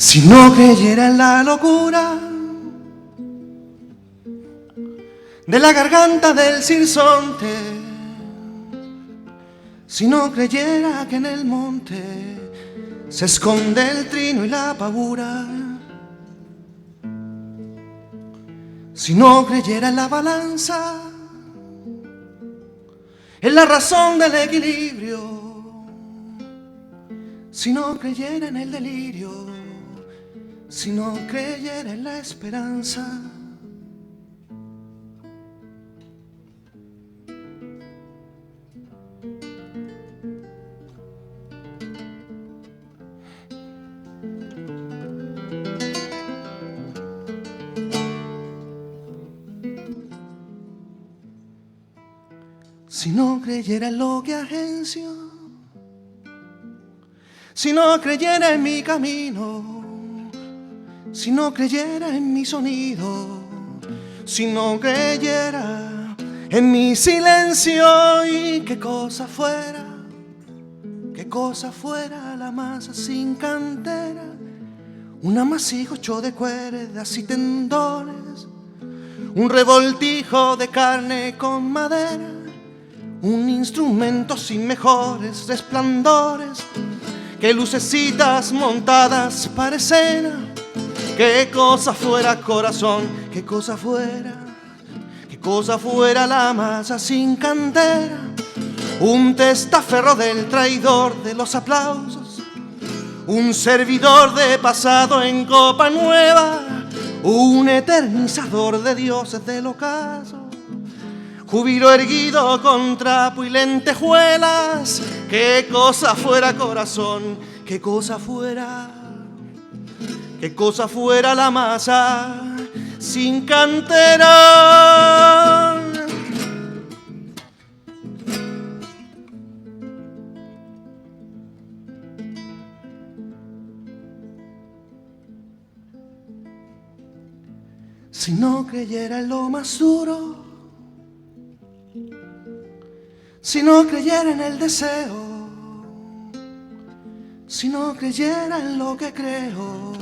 Si no creyera en la locura de la garganta del sinsonte, si no creyera que en el monte se esconde el trino y la pavura, si no creyera en la balanza, en la razón del equilibrio, si no creyera en el delirio, si no creyera en la esperanza, si no creyera en lo que agencio, si no creyera en mi camino, si no creyera en mi sonido, si no creyera en mi silencio, y qué cosa fuera la masa sin cantera, un amasijo hecho de cuerdas y tendones, un revoltijo de carne con madera, un instrumento sin mejores resplandores que lucecitas montadas para escena. Qué cosa fuera corazón, qué cosa fuera la masa sin cantera, un testaferro del traidor de los aplausos, un servidor de pasado en copa nueva, un eternizador de dioses del ocaso, júbilo erguido con trapo y lentejuelas. Qué cosa fuera corazón, qué cosa fuera la masa sin cantera. Si no creyera en lo más duro, si no creyera en el deseo, si no creyera en lo que creo,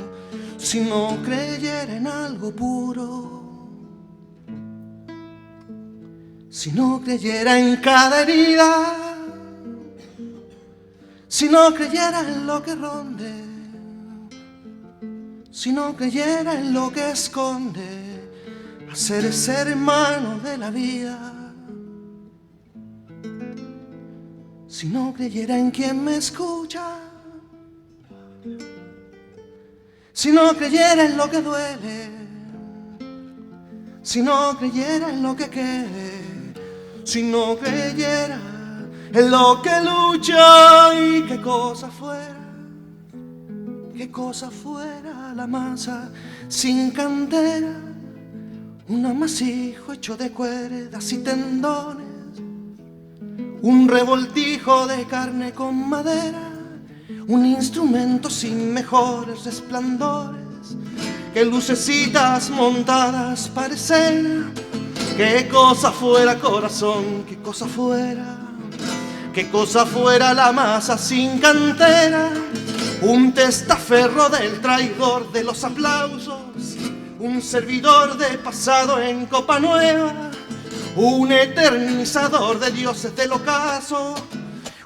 si no creyera en algo puro, si no creyera en cada herida, si no creyera en lo que ronde, si no creyera en lo que esconde, hacer ser hermano de la vida, si no creyera en quien me escucha, si no creyera en lo que duele, si no creyera en lo que quede, si no creyera en lo que lucha, y qué cosa fuera la masa sin cantera, un amasijo hecho de cuerdas y tendones, un revoltijo de carne con madera, un instrumento sin mejores resplandores que lucecitas montadas para escena. Qué cosa fuera corazón, qué cosa fuera la masa sin cantera, un testaferro del traidor de los aplausos, un servidor de pasado en copa nueva, un eternizador de dioses del ocaso,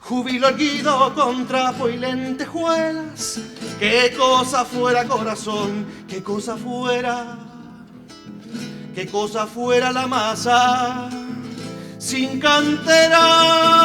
júbilo erguido con trapo y lentejuelas. Qué cosa fuera corazón, qué cosa fuera la masa sin cantera.